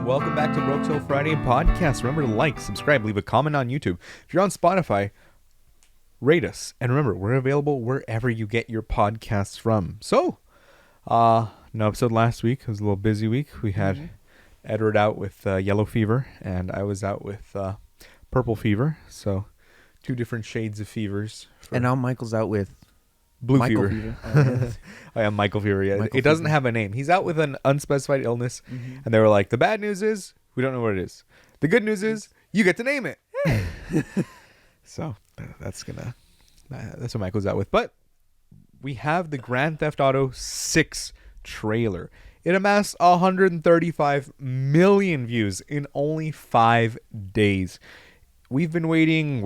and welcome back to Broke Till Friday podcast. Remember to like, subscribe, leave a comment on YouTube. If you're on Spotify, rate us. And remember, we're available wherever you get your podcasts from. So, no episode last week. It was a little busy week. We had Edward out with yellow fever, and I was out with purple fever. So, two different shades of fevers. And now Michael's out with blue Michael fever. fever. I am Michael fever. Yeah, Michael it doesn't fever. have a name. He's out with an unspecified illness, and they were like, "The bad news is we don't know what it is. The good news is you get to name it." So that's what Michael's out with. But we have the Grand Theft Auto 6 trailer. It amassed 135 million views in only 5 days. We've been waiting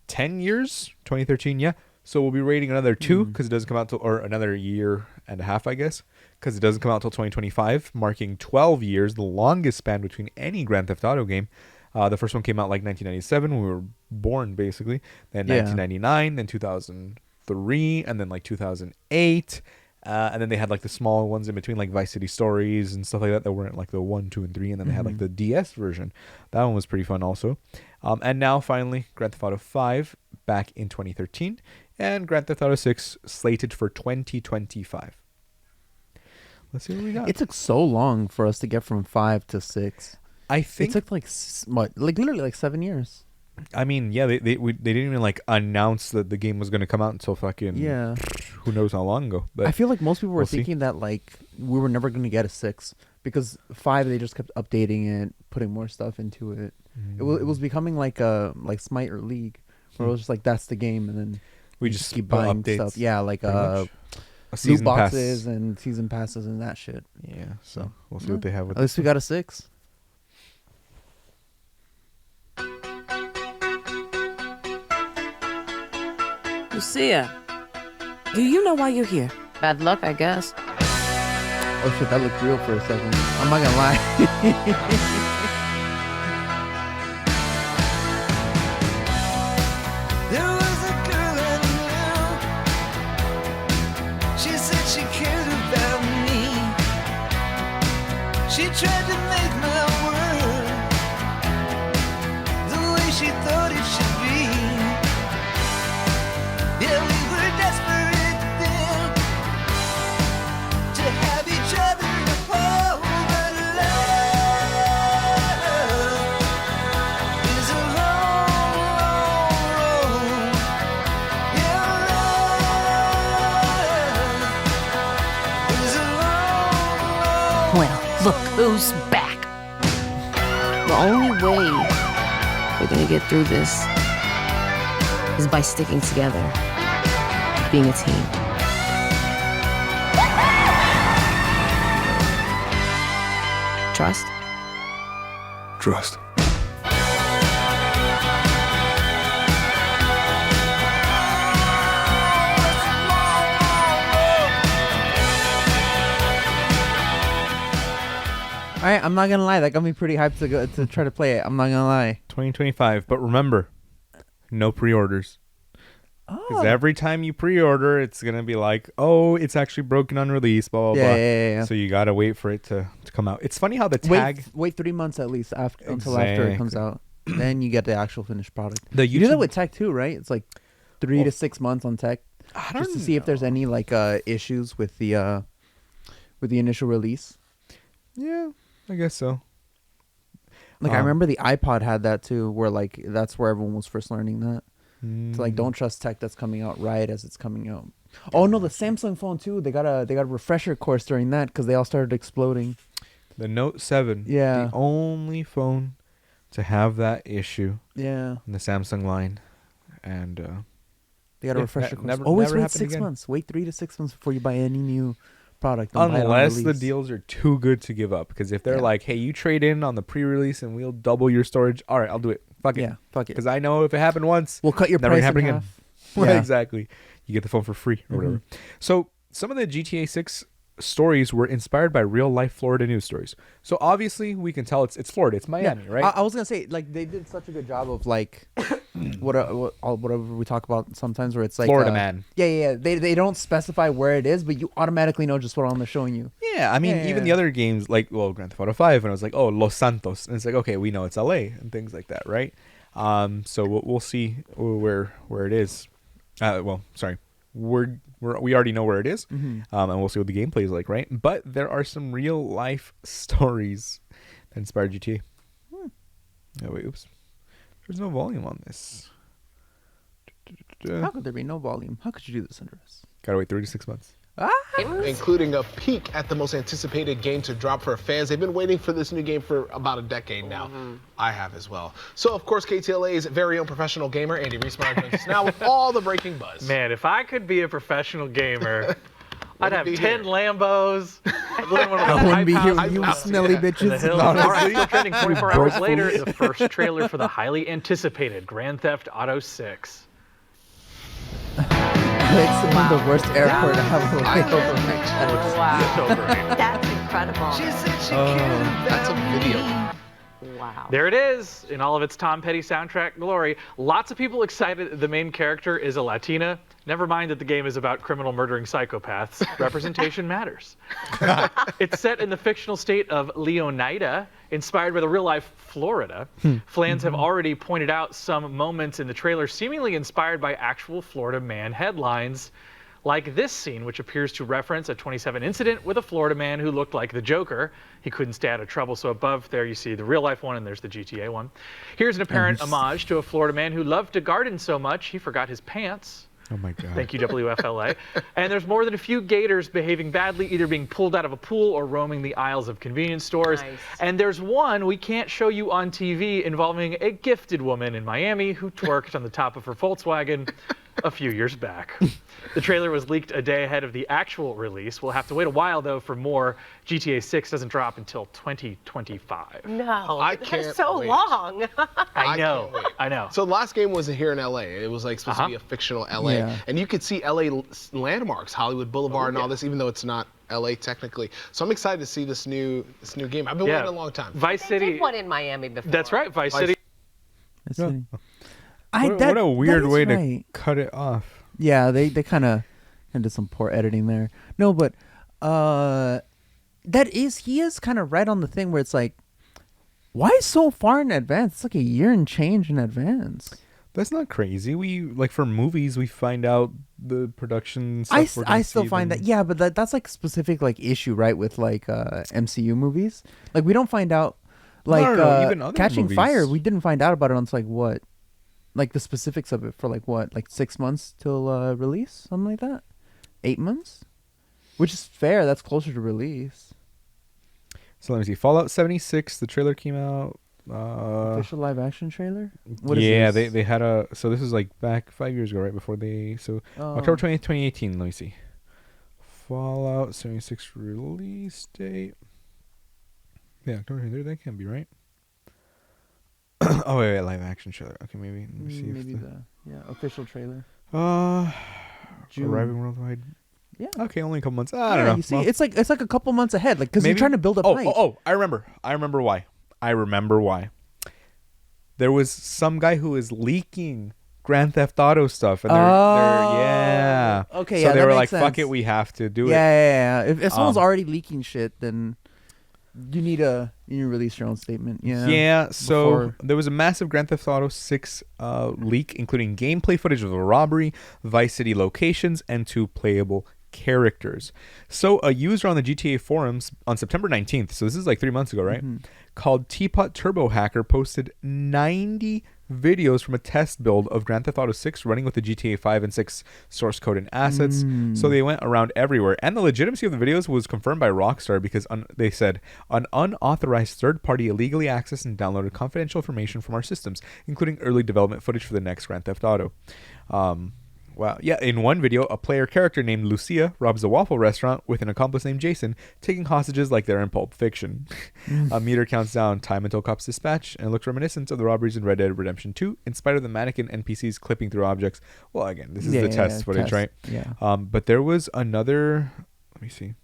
10 years? 2013, yeah. So we'll be waiting another 2 because it doesn't come out till, or another year and a half, I guess, because it doesn't come out till 2025, marking 12 years, the longest span between any Grand Theft Auto game. The first one came out 1997 when we were born, basically. Then 1999, then 2003, and then 2008. And then they had the small ones in between, like Vice City Stories and stuff like that weren't the 1, 2, and 3. And then they had the DS version. That one was pretty fun also. And now finally, Grand Theft Auto 5 back in 2013. And Grand Theft Auto 6 slated for 2025. Let's see what we got. It took so long for us to get from 5 to 6. I think it took literally 7 years. I mean, yeah, they didn't even announce that the game was going to come out until fucking who knows how long ago. But I feel like most people were thinking that we were never going to get a 6 because 5 they just kept updating it, putting more stuff into it. It was becoming like Smite or League, where it was just that's the game, and then we just keep buying updates, stuff. Yeah, loot boxes and season passes and that shit. Yeah, so we'll see what they have with at least we got a 6. Lucia, do you know why you're here? Bad luck, I guess. Oh shit, that looked real for a second. I'm not gonna lie. There was a girl I knew. She said she cared about me. She tried to make my world the way she thought it should be. Yeah, we were desperate then to have each other to hold, but love is a long, long road. Yeah, love is a long, long Well, look who's back. The only way we're gonna get through this is by sticking together, being a team. Trust? Trust. Alright, I'm not gonna lie. That got me pretty hyped to try to play it. I'm not gonna lie. 2025. But remember, no pre-orders. Because every time you pre-order, it's going to be it's actually broken on release, blah, blah, blah. Yeah. So you got to wait for it to come out. It's funny how the tag... Wait 3 months at least until after it comes out. Then you get the actual finished product. You do that with tech too, right? It's 3 to 6 months on tech. Just to see if there's any issues with the initial release. Yeah, I guess so. I remember the iPod had that too, where that's where everyone was first learning that. So don't trust tech that's coming out right as it's coming out. Oh no, the Samsung phone too. They got a refresher course during that because they all started exploding. The Note 7. Yeah. The only phone to have that issue. Yeah. In the Samsung line. And they got a refresher course. Never Always wait happened 6 again. months. Wait 3 to 6 months before you buy any new product. Don't buy it on unless the release. deals are too good to give up. Because if they're hey, you trade in on the pre-release and we'll double your storage. All right, I'll do it. Fuck it. Yeah, fuck it. Because I know if it happened once, we'll cut your never price happen in again. half. Yeah. Exactly. You get the phone for free or whatever. So some of the GTA 6 stories were inspired by real life Florida news stories. So obviously we can tell it's Florida. It's Miami, right? I was gonna say they did such a good job of whatever we talk about sometimes, where it's like Florida Man. Yeah. They don't specify where it is, but you automatically know just what one they're showing you. Yeah, I mean, Yeah, even yeah. the other games, like, well, Grand Theft Auto 5, and I was like, oh, Los Santos. And it's like, okay, we know it's LA and things like that, right? So we'll see where it is. Well, sorry. We already know where it is, and we'll see what the gameplay is like, right? But there are some real-life stories that inspired GTA. Oh, wait, oops. There's no volume on this. How could there be no volume? How could you do this under us? Gotta wait 36 months. Including a peek at the most anticipated game to drop for fans. They've been waiting for this new game for about a decade now. I have as well. So, of course, KTLA's very own professional gamer, Andy Reesmeyer, joins us now with all the breaking buzz. Man, if I could be a professional gamer, I'd have be 10 here? Lambos. I'd live in one of those I wouldn't be hype here houses with you house, smelly yeah. in the bitches. hills. All right, Honestly. still trending 24 Broke hours later, food. the first trailer for the highly anticipated Grand Theft Auto 6. It's the worst airport I have over my chest. Wow. So great. That's incredible. She said she cared That's a about video. me. Wow. There it is, in all of its Tom Petty soundtrack glory. Lots of people excited that the main character is a Latina. Never mind that the game is about criminal murdering psychopaths. Representation matters. It's set in the fictional state of Leonida, inspired by the real-life Florida. Fans have already pointed out some moments in the trailer seemingly inspired by actual Florida man headlines, like this scene, which appears to reference a 27 incident with a Florida man who looked like the Joker. He couldn't stay out of trouble, so above there you see the real-life one, and there's the GTA one. Here's an apparent homage to a Florida man who loved to garden so much he forgot his pants. Oh, my God. Thank you, WFLA. And there's more than a few gators behaving badly, either being pulled out of a pool or roaming the aisles of convenience stores. Nice. And there's one we can't show you on TV involving a gifted woman in Miami who twerked on the top of her Volkswagen a few years back. The trailer was leaked a day ahead of the actual release. We'll have to wait a while, though, for more. GTA 6 doesn't drop until 2025. No, I that's can't so wait. long. I know. can't wait. I know. So the last game was here in LA. It was like supposed to be a fictional LA. Yeah. And you could see LA landmarks, Hollywood Boulevard and all this, even though it's not LA technically. So I'm excited to see this new game. I've been Yeah. waiting a long time. Vice They City. did one in Miami before. That's right, Vice City. Let's Yeah. see. What a weird that is way to right. cut it off. Yeah, they kind of did some poor editing there. No, but he is kind of right on the thing where it's like, why so far in advance? It's like a year and change in advance. That's not crazy. We, like, for movies, we find out the production stuff. we're gonna I still see find them- that, yeah, but that's like specific like issue, right, with like MCU movies. Like we don't find out like no, even other Catching movies. Fire, we didn't find out about it until like what? Like the specifics of it for like what? Like 6 months till release? Something like that? 8 months? Which is fair, that's closer to release. So let me see. Fallout 76, the trailer came out. Official live action trailer? What is Yeah, this? they had a. So this is like back 5 years ago, right before they. So Oh. October 20th, 2018. Let me see. Fallout 76 release date. Yeah, October 23rd. That can't be right. Oh wait, live action trailer. Okay, maybe. Let me see Maybe if the official trailer. June. Arriving worldwide. Yeah. Okay, only a couple months. I Yeah, don't know. you see, Well, it's like a couple months ahead, like because you're maybe- trying to build up hype. I remember. I remember why. There was some guy who was leaking Grand Theft Auto stuff, and they're yeah. Okay, so yeah, they that were makes like, "Fuck sense. it, we have to do Yeah. it." If someone's Um, already leaking shit, then you need to release your own statement. Yeah. Yeah, so Before- there was a massive Grand Theft Auto 6 leak, including gameplay footage of a robbery, Vice City locations, and 2 playable characters. So a user on the GTA forums on September 19th, so this is like 3 months ago, right? Called Teapot Turbo Hacker posted 90 videos from a test build of Grand Theft Auto 6 running with the GTA 5 and 6 source code and assets. So they went around everywhere. And the legitimacy of the videos was confirmed by Rockstar because they said, an unauthorized third party illegally accessed and downloaded confidential information from our systems, including early development footage for the next Grand Theft Auto. Wow. Yeah, in one video, a player character named Lucia robs a waffle restaurant with an accomplice named Jason, taking hostages like they're in Pulp Fiction. A meter counts down time until cops dispatch, and it looks reminiscent of the robberies in Red Dead Redemption 2, in spite of the mannequin NPCs clipping through objects. Well, again, this is the test footage, test. right? Yeah. But there was another... Let me see.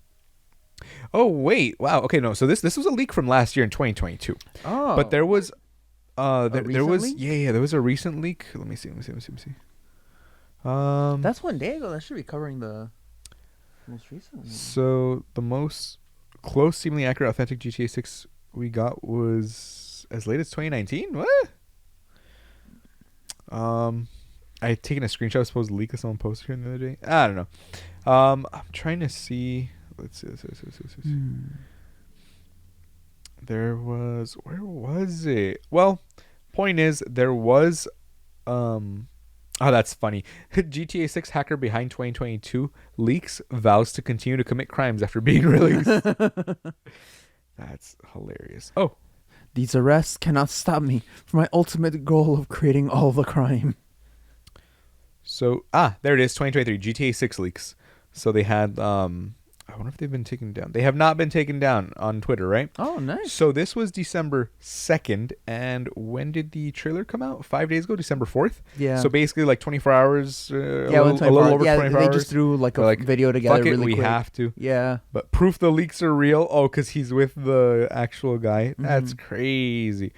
Oh, wait. Wow. Okay, no. So this was a leak from last year in 2022. Oh. But there was there was recently? there was a recent leak. Let me see. That's one day ago. That should be covering the most recent one. So the most close, seemingly accurate, authentic GTA 6 we got was as late as 2019. What? I had taken a screenshot of supposed leak that someone posted here the other day. I don't know. I'm trying to see. Let's see. There was, where was it? Well, point is there was oh, that's funny. GTA 6 hacker behind 2022 leaks vows to continue to commit crimes after being released. That's hilarious. Oh, These arrests cannot stop me from my ultimate goal of creating all the crime. so there it is, 2023 GTA 6 leaks. So they had I wonder if they've been taken down. They have not been taken down on Twitter, right? Oh, nice. So this was December 2nd, and when did the trailer come out? 5 days ago, December 4th? Yeah. So basically like 24 hours, Yeah, a little over 24 they hours. just threw like a They're like, video together fuck it, really we quick. have to. Yeah. But proof the leaks are real. Oh, because he's with the actual guy. That's crazy.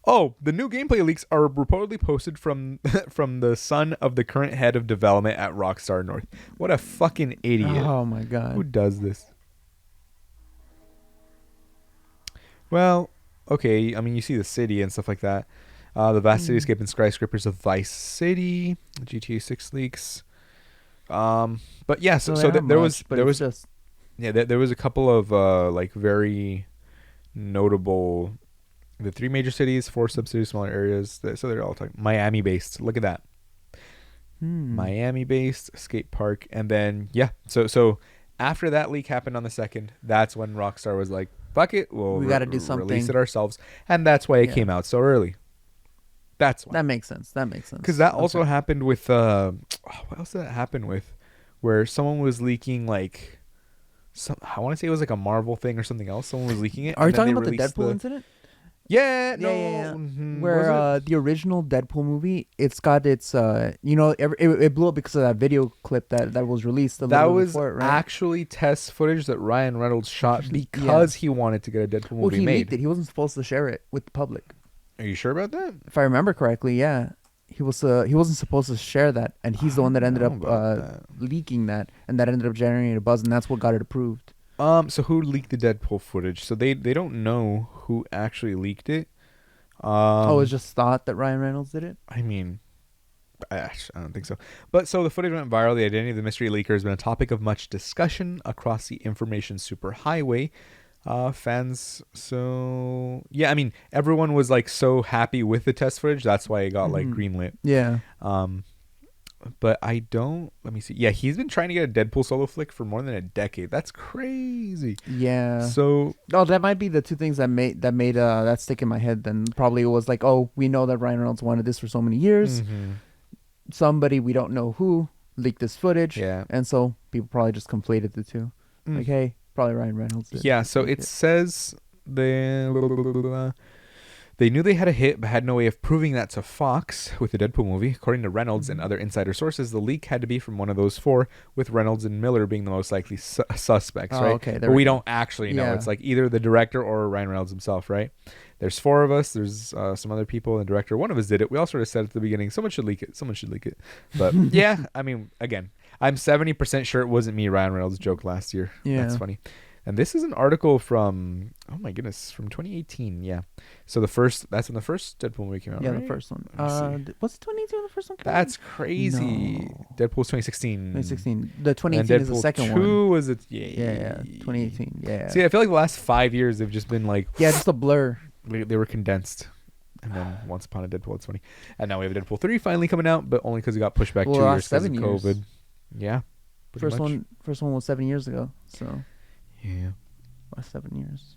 Oh, the new gameplay leaks are reportedly posted from from the son of the current head of development at Rockstar North. What a fucking idiot. Oh my god. Who does this? Well, okay. I mean, you see the city and stuff like that. The vast cityscape and skyscrapers of Vice City, GTA 6 leaks. But yeah, so there was just there was a couple of like very notable, the 3 major cities, 4 sub-cities, smaller areas. So they're all talking Miami based. Look at that. Miami based skate park, and then so after that leak happened on the 2nd, that's when Rockstar was like, fuck it, we got to do something. release it ourselves, and that's why it came out so early. That's why. That makes sense. Because that also happened with what else did that happen with, where someone was leaking like I want to say it was like a Marvel thing or something else. Someone was leaking it. Are you and then talking they about the released Deadpool incident? Yeah, no. Yeah. Was Where it? the original Deadpool movie, it's got its it blew up because of that video clip that was released. That was before, right? actually test footage that Ryan Reynolds shot because he wanted to get a Deadpool movie he made. leaked it. He wasn't supposed to share it with the public. Are you sure about that? If I remember correctly, yeah. He wasn't supposed to share that, and he's the one that ended know up about that. leaking that, and that ended up generating a buzz, and that's what got it approved. So who leaked the Deadpool footage? So they don't know who actually leaked it. It was just thought that Ryan Reynolds did it? I mean, I don't think so. But so the footage went viral. The identity of the mystery leaker has been a topic of much discussion across the information superhighway. Fans, so yeah, I mean, everyone was like so happy with the test footage. That's why it got like greenlit. Yeah. But I don't. Let me see. Yeah, he's been trying to get a Deadpool solo flick for more than a decade. That's crazy. Yeah. So that might be the two things that made that stick in my head. Then probably it was like, oh, we know that Ryan Reynolds wanted this for so many years. Somebody we don't know who leaked this footage. Yeah. And so people probably just conflated the two. Like, hey, probably Ryan Reynolds did. yeah, so it says they knew they had a hit, but had no way of proving that to Fox with the Deadpool movie. According to Reynolds and other insider sources, the leak had to be from one of those 4, with Reynolds and Miller being the most likely suspects, right? Okay, but we don't actually know. Yeah. It's like either the director or Ryan Reynolds himself, right? There's 4 of us. There's some other people and the director. One of us did it. We all sort of said at the beginning, someone should leak it. But yeah, I mean, again, I'm 70% sure it wasn't me, Ryan Reynolds' joke last year. Yeah. That's funny. And this is an article from, oh my goodness, from 2018. Yeah. So that's when the first Deadpool movie came out. Yeah, right? the first one. Let me see. Was it 2018 when the first one came out? That's crazy. No. Deadpool's 2016. 2016. The And 2018 is the Deadpool second 2 one. was it? Yeah, 2018. Yeah. See, I feel like the last 5 years they've just been like, Yeah, just a blur. they were condensed. And then Once Upon a Deadpool, it's funny. And now we have a Deadpool 3 finally coming out, but only because it got pushed back 2 years because of 7 COVID. years. Yeah. pretty much. First one was 7 years ago. So Yeah. last 7 years.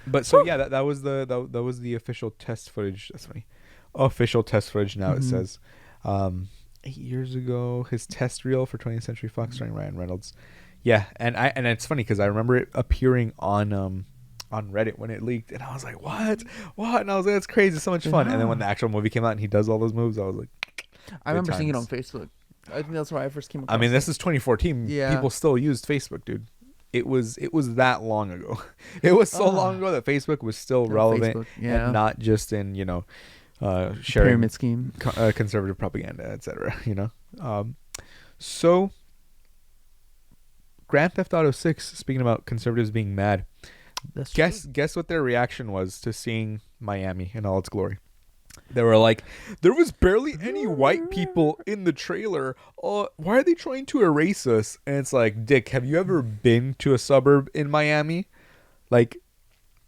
But so yeah, that was the official test footage. That's funny. Official test footage now it says. 8 years ago, his test reel for 20th Century Fox starring Ryan Reynolds. Yeah, and it's funny because I remember it appearing on Reddit when it leaked, and I was like, what? And I was like, that's crazy, it's so much fun. And then when the actual movie came out and he does all those moves, I was like, I remember seeing it on times. Facebook. I think that's where I first came across I mean, it. this is 2014. Yeah. People still used Facebook, dude. It was that long ago. It was so long ago that Facebook was still relevant, Facebook, yeah. and not just in sharing Pyramid scheme. conservative propaganda, etc. You know, so Grand Theft Auto 6. Speaking about conservatives being mad, That's guess what their reaction was to seeing Miami in all its glory. They were like, there was barely any white people in the trailer. Why are they trying to erase us? And it's like, Dick, have you ever been to a suburb in Miami? Like,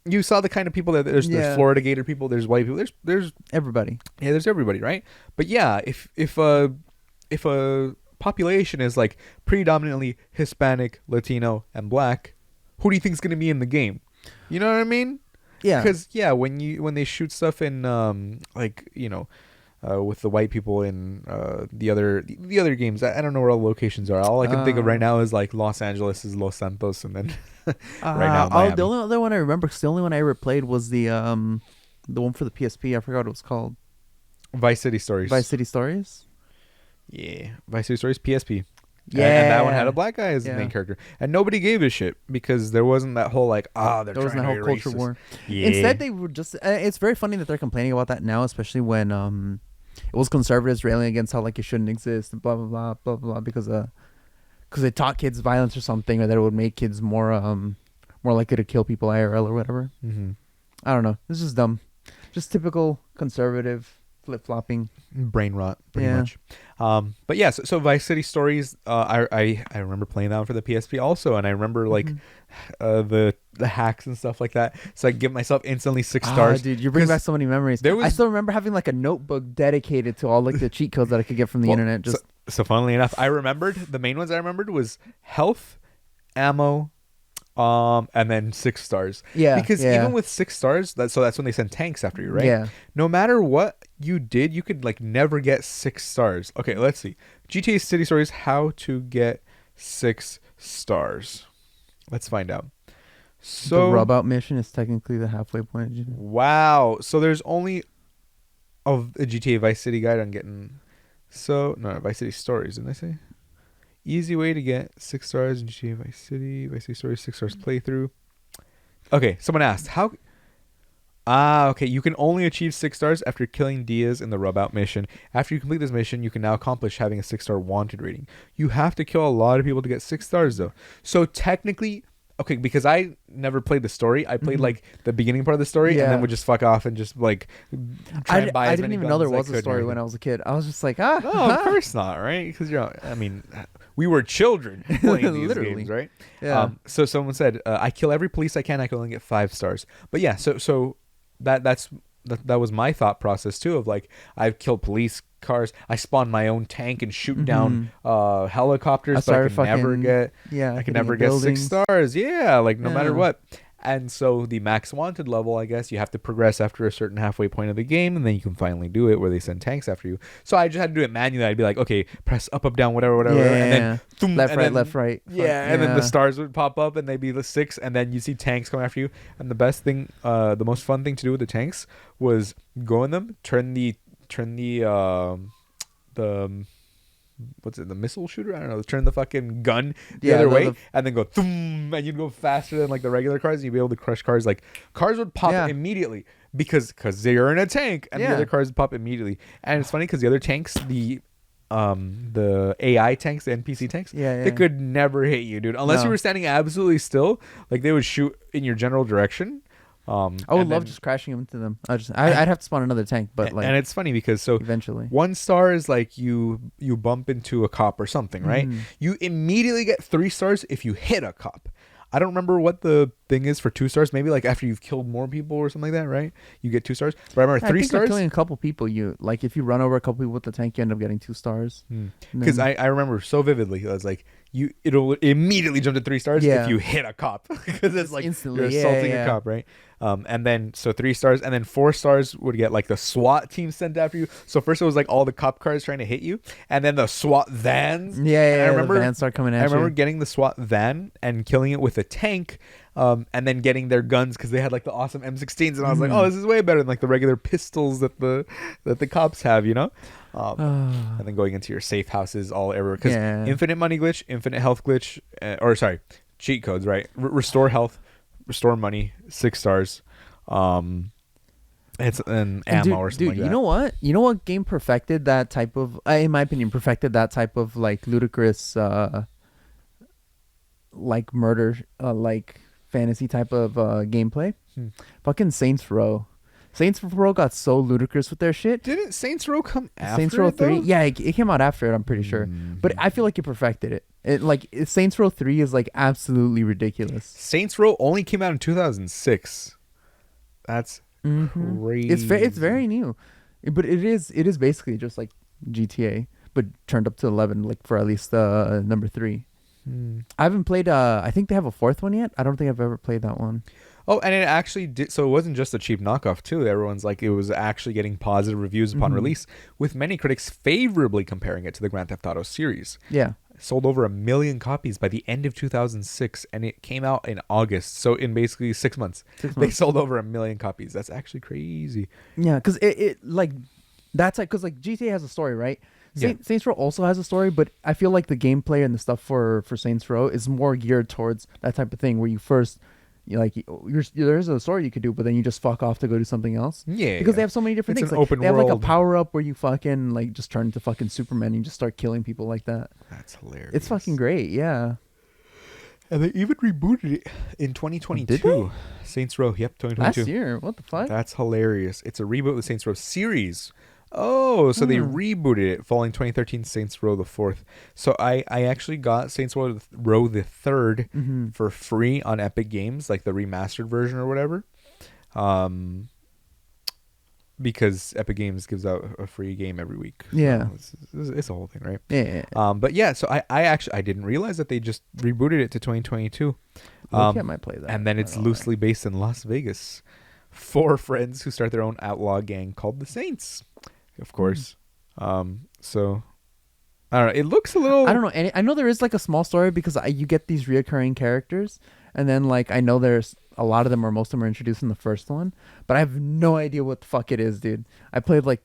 you saw the kind of people that there's Florida Gator people, there's white people, there's everybody. Yeah, there's everybody, right? But yeah, if a population is like predominantly Hispanic, Latino, and Black, who do you think is going to be in the game? You know what I mean? Yeah. Because when they shoot stuff in with the white people in the other games, I don't know where all the locations are. All I can think of right now is like Los Angeles is Los Santos, and then right now Miami. The only other one I remember, because the only one I ever played was the one for the PSP. I forgot what it was called. Vice City Stories. Vice City Stories. Yeah, Vice City Stories PSP. Yeah, and that one had a black guy as the main character, and nobody gave a shit because there wasn't that whole like they're there wasn't trying that to whole erase culture us. war. Yeah. Instead, they were just. It's very funny that they're complaining about that now, especially when it was conservatives railing against how like it shouldn't exist and blah blah blah blah blah because they taught kids violence or something, or that it would make kids more likely to kill people IRL or whatever. Mm-hmm. I don't know. It's just dumb. Just typical conservative flip-flopping. Brain rot, pretty Yeah. much. But yeah, so Vice City Stories, I remember playing that one for the PSP also, and I remember like the hacks and stuff like that. So I give myself instantly 6 stars. Dude, you bring 'Cause back so many memories. I still remember having like a notebook dedicated to all like the cheat codes that I could get from the internet. Just so funnily enough, I remembered the main ones. I remembered was health, ammo, and then 6 stars. Yeah, because yeah. even with 6 stars, that's when they send tanks after you, right? Yeah. No matter what you did, you could like never get 6 stars. Okay, let's see. GTA City Stories, how to get 6 stars. Let's find out. So the rub out mission is technically the halfway point. wow. So there's only a GTA Vice City guide on getting. So no, Vice City Stories, didn't I say? Easy way to get 6 stars in GTA Vice City Stories 6 stars playthrough. Okay, someone asked how. Okay. You can only achieve 6 stars after killing Diaz in the rub out mission. After you complete this mission, you can now accomplish having a 6-star wanted rating. You have to kill a lot of people to get 6 stars though. So technically, okay, because I never played the story, I played like the beginning part of the story, and then would just fuck off and just like try and buy I as didn't many even know guns there as was I a could and story when everything. I was a kid. I was just like, No, of course not, right? Because I mean, we were children playing these Literally. games, right? Yeah. So someone said, I kill every police I can. I can only get 5 stars. But yeah, so that was my thought process too. Of like, I've killed police cars. I spawn my own tank and shoot down helicopters, but I can never get. Yeah, I can never get 6 stars. Yeah, like no matter what. And so the max wanted level, I guess, you have to progress after a certain halfway point of the game, and then you can finally do it where they send tanks after you. So I just had to do it manually. I'd be like, okay, press up, up, down, whatever, Yeah, and then thum, left, and right, then, left, right. Yeah, and then the stars would pop up, and they'd be the 6, and then you see tanks come after you. And the best thing, the most fun thing to do with the tanks was go in them, turn the what's it, the missile shooter? I don't know. Turn the fucking gun the other way, and then go thum, and you'd go faster than like the regular cars, and you'd be able to crush cars. Like cars would pop immediately because they're in a tank, and the other cars would pop immediately. And it's funny because the other tanks, the AI tanks, the NPC tanks, they could never hit you, dude, unless you were standing absolutely still. Like they would shoot in your general direction. I would love just crashing into them. I'd have to spawn another tank, but like, and it's funny because eventually 1 star is like you bump into a cop or something, right? You immediately get 3 stars if you hit a cop. I don't remember what the thing is for 2 stars. Maybe like after you've killed more people or something like that, right? You get 2 stars. But I remember 3 stars. Killing a couple people, you like if you run over a couple people with the tank, you end up getting 2 stars. Because I remember so vividly, I was like, it'll immediately jump to 3 stars if you hit a cop, because it's like instantly, you're assaulting a cop, right? And then so 3 stars, and then 4 stars would get like the SWAT team sent after you. So first it was like all the cop cars trying to hit you, and then the SWAT vans. And I remember the vans start coming at you. I remember getting the SWAT van and killing it with a tank. And then getting their guns because they had like the awesome M16s, and I was like, oh, this is way better than like the regular pistols that the cops have, you know. And then going into your safe houses all everywhere, because infinite money glitch, infinite health glitch, cheat codes, right? Restore health, restore money, 6 stars, and It's an And ammo or something dude, like you that. know what? You know what game perfected that type of, in my opinion, perfected that type of like ludicrous, like murder, like fantasy type of gameplay? Fucking Saints Row. Saints Row got so ludicrous with their shit. Didn't Saints Row come after Saints Row it, though? 3, yeah, it came out after it. I'm pretty sure, but I feel like it perfected it. Saints Row 3 is like absolutely ridiculous. Saints Row only came out in 2006. That's crazy. It's very new, but it is basically just like GTA, but turned up to 11, like for at least number 3. I haven't played. I think they have a 4th one yet. I don't think I've ever played that one. Oh, and it actually did. So it wasn't just a cheap knockoff, too. Everyone's like, it was actually getting positive reviews upon release, with many critics favorably comparing it to the Grand Theft Auto series. Yeah. Sold over 1 million copies by the end of 2006, and it came out in August. So in basically 6 months, they sold over 1 million copies. That's actually crazy. Yeah, because it like that's like because like GTA has a story, right? Saints Row also has a story, but I feel like the gameplay and the stuff for Saints Row is more geared towards that type of thing where you first. There's a story you could do, but then you just fuck off to go do something else. Yeah, because they have so many different It's things. an Like, open they have like a world. power up where you fucking like just turn into fucking Superman and you just start killing people like that. That's hilarious. It's fucking great, yeah. And they even rebooted it in 2022. Did they? Saints Row, yep, 2022. Last year, what the fuck? That's hilarious. It's a reboot of the Saints Row series. Oh, so they rebooted it following 2013 Saints Row the 4th. So I actually got Saints Row the 3rd for free on Epic Games, like the remastered version or whatever. Because Epic Games gives out a free game every week. Yeah. So it's a whole thing, right? Yeah. But yeah, so I didn't realize that they just rebooted it to 2022. I might play that. And then it's loosely based in Las Vegas. 4 friends who start their own outlaw gang called the Saints, of course. So I don't know. It looks a little. I don't know. And I know there is like a small story because you get these reoccurring characters, and then like I know there's a lot of them or most of them are introduced in the first one, but I have no idea what the fuck it is, dude. I played like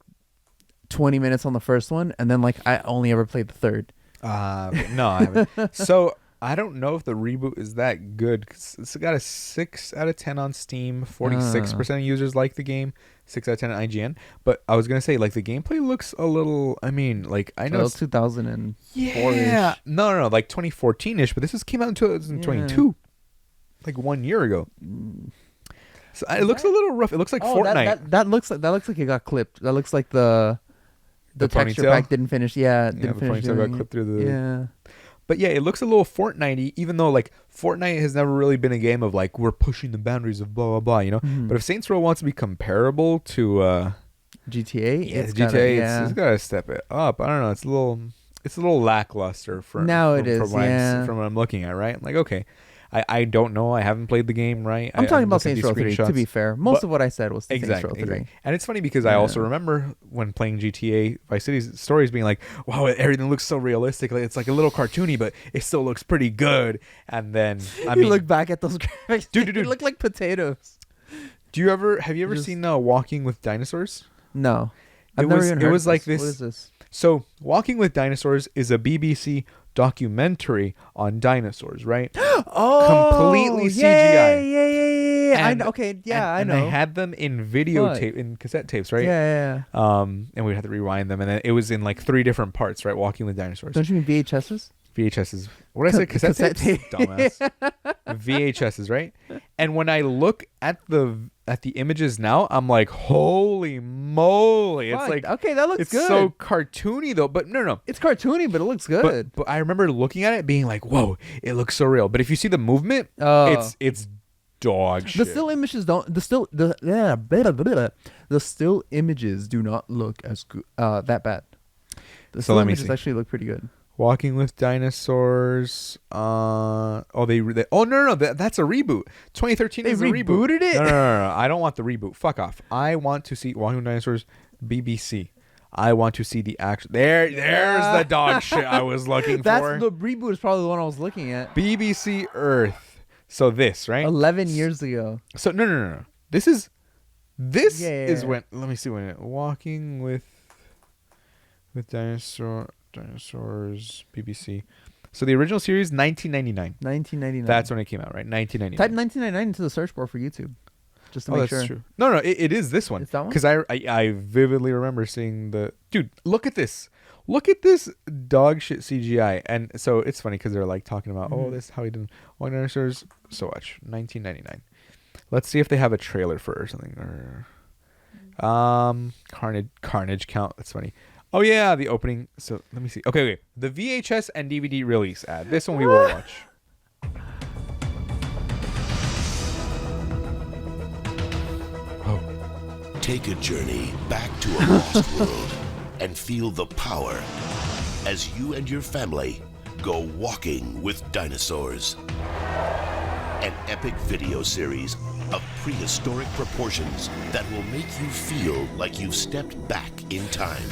20 minutes on the first one, and then like I only ever played the third. No, I haven't. So I don't know if the reboot is that good. 'Cause it's got a 6 out of 10 on Steam. 46% of users like the game. 6 out of 10 on IGN. But I was gonna say, like, the gameplay looks a little. I mean, like, I know Well, it's 2004. yeah, no, like 2014ish. But this came out in 2022, like 1 year ago. So it looks a little rough. It looks like Fortnite. That looks like it got clipped. That looks like the texture ponytail? pack didn't finish. Yeah, Yeah, didn't the finish. ponytail got doing clipped it. through the. Yeah. But yeah, it looks a little Fortnite-y, even though like Fortnite has never really been a game of like we're pushing the boundaries of blah blah blah, you know. But if Saints Row wants to be comparable to GTA, GTA, gotta, it's got to step it up. I don't know, it's a little lackluster for Now from, it is, from what yeah. from what I'm looking at, right? Like, okay, I don't know, I haven't played the game, right? I'm talking about looking at Saints Row these 3. To be screenshots. fair, most But- of what I said was Saints Row 3. Exactly. And it's funny because I also remember when playing GTA Vice City's stories being like, wow, everything looks so realistic. Like, it's like a little cartoony, but it still looks pretty good. And then, I You mean, look back at those graphics, Dude. they look like potatoes. have you ever seen Walking with Dinosaurs? No, I've It never was- even it heard was of like this. What this- is this? So, Walking with Dinosaurs is a BBC documentary on dinosaurs, right? Oh, Completely yeah, CGI. yeah. And- I and know. they had them in videotape, in cassette tapes, right? Yeah. And we'd have to rewind them, and then it was in like 3 different parts, right? Walking with Dinosaurs. Don't you mean VHSs? VHSs. What did I say? Cassette, Cassette tapes? Dumbass. VHSs, right? And when I look at the images now, I'm like, holy moly! It's Fuck, like, okay, that looks it's good. so cartoony though. But no. It's cartoony, but it looks good. But I remember looking at it, being like, whoa, it looks so real. But if you see the movement, Oh. it's dog shit. The still images don't. The still images do not look as good. That bad. The So still let me images see. actually look pretty good. Walking with Dinosaurs. No, that's a reboot. 2013 They is a reboot. rebooted it? No. I don't want the reboot. Fuck off. I want to see Walking with Dinosaurs BBC. I want to see the action. There's the dog shit I was looking for. The reboot is probably the one I was looking at. BBC Earth. So this, right? 11 years ago. So no. This is Yeah. when, let me see when it Walking with Dinosaurs BBC. So the original series 1999. 1999. That's when it came out, right? 1999. Type 1999 into the search bar for YouTube. just to make sure. That's true. No, it is this one. It's that one? Because I vividly remember seeing the dude. Look at this. Look at this dog shit CGI. And so it's funny because they're like talking about this how he did Walking Dinosaurs. So much 1999. Let's see if they have a trailer for it or something or Carnage count. That's funny. Oh yeah, the opening. So let me see. Okay, wait. The VHS and DVD release ad. This one we will watch. Take a journey back to a lost world and feel the power as you and your family go walking with dinosaurs. An epic video series of prehistoric proportions that will make you feel like you've stepped back in time.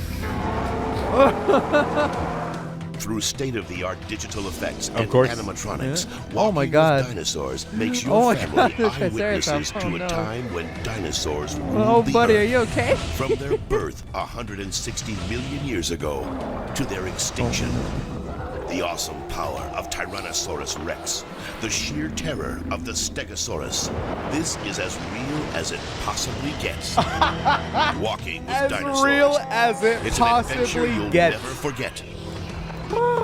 Through state-of-the-art digital effects and course. animatronics, Oh my Walking God. with Dinosaurs makes your Oh my family God, this guy's serious. eyewitnesses Oh, to no. a time when dinosaurs ruled Oh, the buddy, earth. are you okay? From their birth 160 million years ago to their extinction. The awesome power of Tyrannosaurus Rex. The sheer terror of the Stegosaurus. This is as real as it possibly gets. Walking with As Dinosaurs. real as it It's an adventure possibly you'll gets. never forget.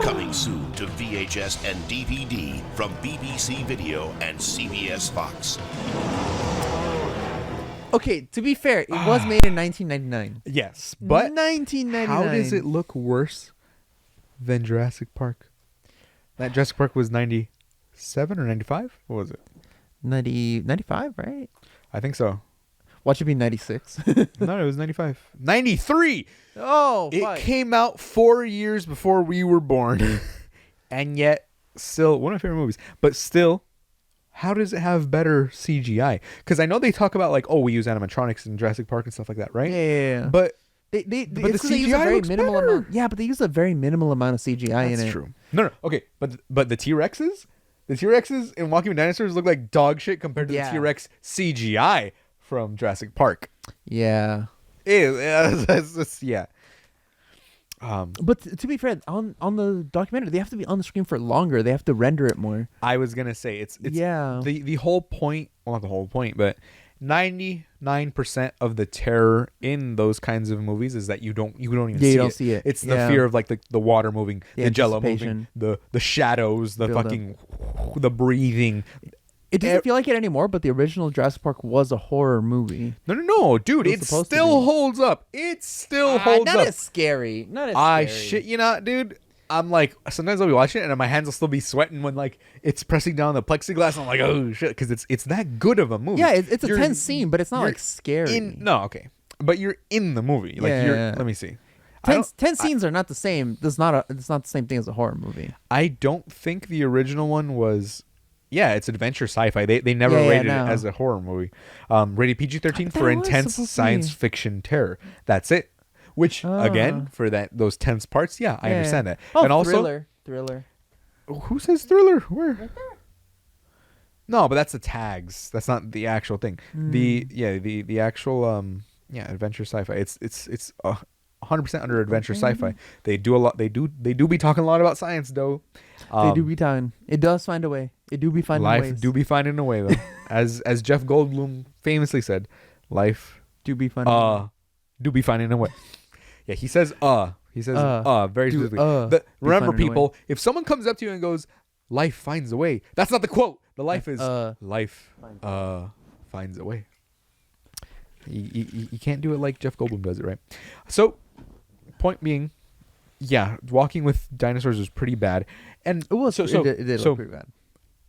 Coming soon to VHS and DVD from BBC Video and CBS Fox. Okay, to be fair, it was made in 1999. Yes, but 1999. how does it look worse than Jurassic Park? That Jurassic Park was 97 or 95? What was it? 95, right? I think so. Watch it be 96. No, it was 95. 93! Oh, It fuck. came out 4 years before we were born. And yet, still, one of my favorite movies. But still, how does it have better CGI? Because I know they talk about, like, oh, we use animatronics in Jurassic Park and stuff like that, right? Yeah. But They But it's the 'cause they use a CGI very looks minimal better. amount. Yeah, but they use a very minimal amount of CGI in that's it. true. No, okay. But the T-Rexes? The T-Rexes in Walking with Dinosaurs look like dog shit compared to Yeah. the T-Rex CGI from Jurassic Park. Yeah. Yeah. But to be fair, on the documentary, they have to be on the screen for longer. They have to render it more. I was gonna say it's Yeah. the whole point. Well, not the whole point, but 99% of the terror in those kinds of movies is that you don't even Yeah, you see don't it. see it. It's the Yeah. fear of like the water moving, The the jello moving, anticipation. the shadows, the Build up. fucking the breathing. It doesn't feel like it anymore, but the original Jurassic Park was a horror movie. No, dude, It it was supposed to still be. holds up. It still holds not up. as scary. Not as I scary. shit you not, dude. I'm like, sometimes I'll be watching it and my hands will still be sweating when like it's pressing down the plexiglass. And I'm like, oh shit, because it's that good of a movie. Yeah, it's a You're- tense scene, but it's not you're like scary. No, okay, but you're in the movie. Like Yeah. let me see. I Tense scenes are not the same. It's not the same thing as a horror movie. I don't think the original one was. Yeah, it's adventure sci-fi. They never Yeah, rated no. it as a horror movie. Rated PG-13 I for thought it was intense supposed to science be. fiction terror. That's it. Which again, for those tense parts, yeah, I Yeah. understand that. Oh, and also, thriller. who says thriller? Where? No, but that's the tags. That's not the actual thing. The actual adventure sci-fi. It's 100% under adventure sci-fi. They do a lot. They do be talking a lot about science though. They do be time. It does find a way. It do be finding Life ways. do be finding a way though. as Jeff Goldblum famously said, life do be finding. do be finding a way. Yeah, he says He says very do, specifically. Remember, finding a people, if someone comes up to you and goes, "Life finds a way," that's not the quote. The life is life finds a way. You can't do it like Jeff Goldblum does it, right? So, point being, yeah, Walking with Dinosaurs was pretty bad, and It was. so It did look pretty bad.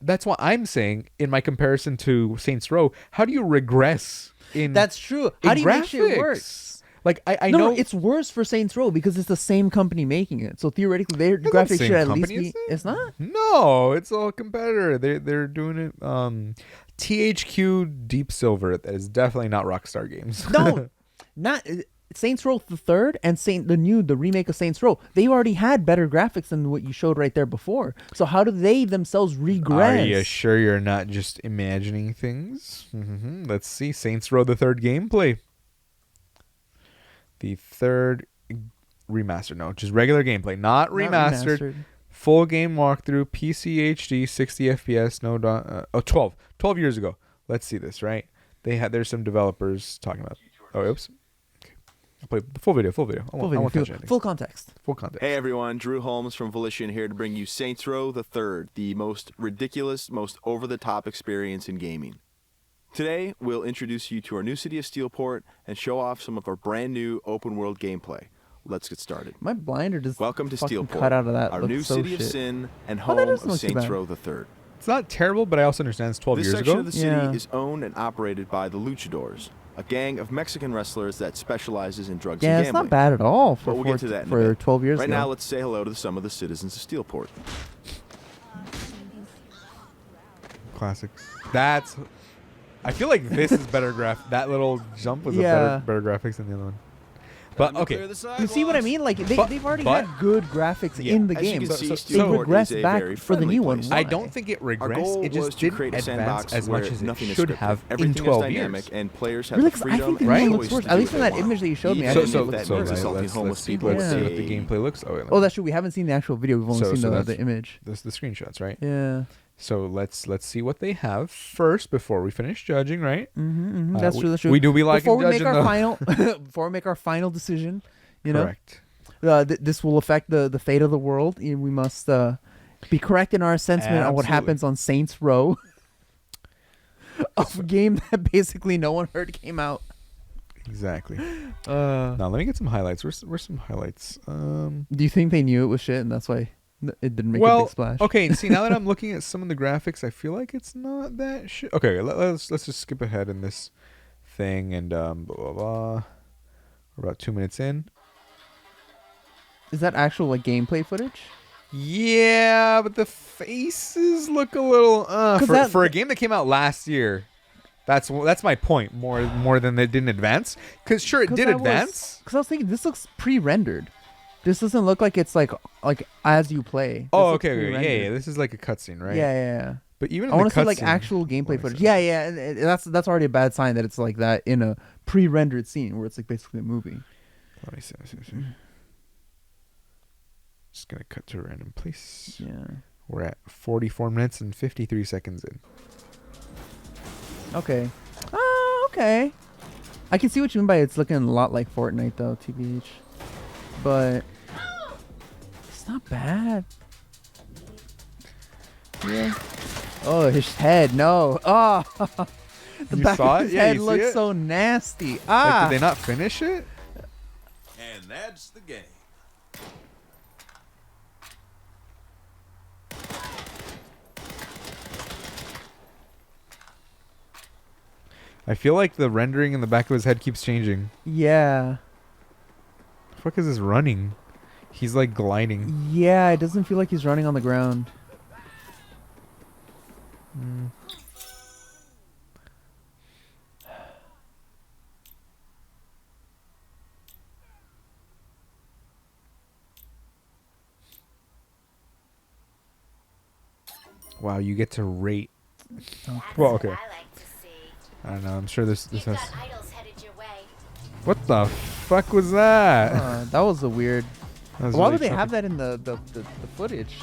that's why I'm saying, in my comparison to Saints Row, how do you regress in? That's true. How in do you make shit graphics? worse? Like I No, know it's worse for Saints Row because it's the same company making it. So theoretically, their It's not graphics the same should at least company, be. is it? It's not. No, it's all competitor. They're doing it. THQ Deep Silver. That is definitely not Rockstar Games. No, not Saints Row the third and the remake of Saints Row. They already had better graphics than what you showed right there before. So how do they themselves regress? Are you sure you're not just imagining things? Let's see. Saints Row the third gameplay. The third remastered. No, just regular gameplay, not remastered. Full game walkthrough, PC HD, 60 FPS, 12 years ago. Let's see this, right? There's some developers talking about. Oh, oops. Okay. I'll play the full video. I won't touch anything. Full context. Full context. Hey everyone, Drew Holmes from Volition here to bring you Saints Row the Third, the most ridiculous, most over-the-top experience in gaming. Today, we'll introduce you to our new city of Steelport and show off some of our brand new open-world gameplay. Let's get started. My blinder just Welcome to fucking Steelport, got out of that. our Looks new so city shit. of sin and Oh, home that doesn't of look too Saints bad. Row the Third. It's not terrible, but I also understand it's 12 This years section ago. of the city Yeah. is owned and operated by the Luchadors, a gang of Mexican wrestlers that specializes in drugs Yeah, and it's gambling. not bad at all for But we'll get to that in a for bit. 12 years Right ago. now, let's say hello to some of the citizens of Steelport. Classic. That's. I feel like this is better that little jump was Yeah. a better graphics than the other one. But okay. You see what I mean? Like they've already but- had good graphics Yeah. in the As you game. can see, They Steelport regressed is a back very for the friendly new one. place. Why? I don't think it Our regressed. goal It was just to didn't create a advance sandbox as where much as it nothing is should scripted. have in Everything 12 is dynamic, years. and players have Really? the I freedom think the and new one choice looks to worse. do At least what from they that want. image that you showed me. I Even think So it if looks that so means worse. assaulting let's homeless see, people let's with see what a- the gameplay looks. Oh, wait, Oh, that's true. We haven't seen the actual video. We've only So seen the that's- image. the screenshots, right? Yeah. So let's see what they have first before we finish judging, right? That's true. That's true. We do be liking before we make judging, our though. final before we make our final decision. You know, Correct. this will affect the fate of the world. We must be correct in our assessment on what Absolutely. happens on Saints Row, a game that basically no one heard came out. Exactly. Now let me get some highlights. Where's some highlights? Do you think they knew it was shit, and that's why it didn't make a Well, big splash? okay. See, now that I'm looking at some of the graphics, I feel like it's not that shit. Okay, let's just skip ahead in this thing and blah blah blah. We're about 2 minutes in. Is that actual like gameplay footage? Yeah, but the faces look a little for a game that came out last year. That's my point. More than they didn't advance. Because sure, it did advance. Because I was thinking this looks pre-rendered. This doesn't look like it's like as you play. This Oh, looks okay, pre-rendered. yeah. This is like a cutscene, right? Yeah. But even I in want the to see like cutscene- actual gameplay What footage. is it? Yeah. That's already a bad sign that it's like that in a pre-rendered scene where it's like basically a movie. Let me see. Just gonna cut to a random place. Yeah. We're at 44 minutes and 53 seconds in. Okay. Okay. I can see what you mean by it's looking a lot like Fortnite though, TBH. But it's not bad. Yeah. Oh, his head. No. Oh. The You back saw of it? his Yeah, head you see looks it? so nasty. Like, did they not finish it? And that's the game. I feel like the rendering in the back of his head keeps changing. Yeah. The fuck is this running? He's like gliding. Yeah, it doesn't feel like he's running on the ground. Wow, you get to rate. Well, okay. I don't know. I'm sure this has. What the fuck was that? That was a weird. That was Why really would they shocking. have that in the footage?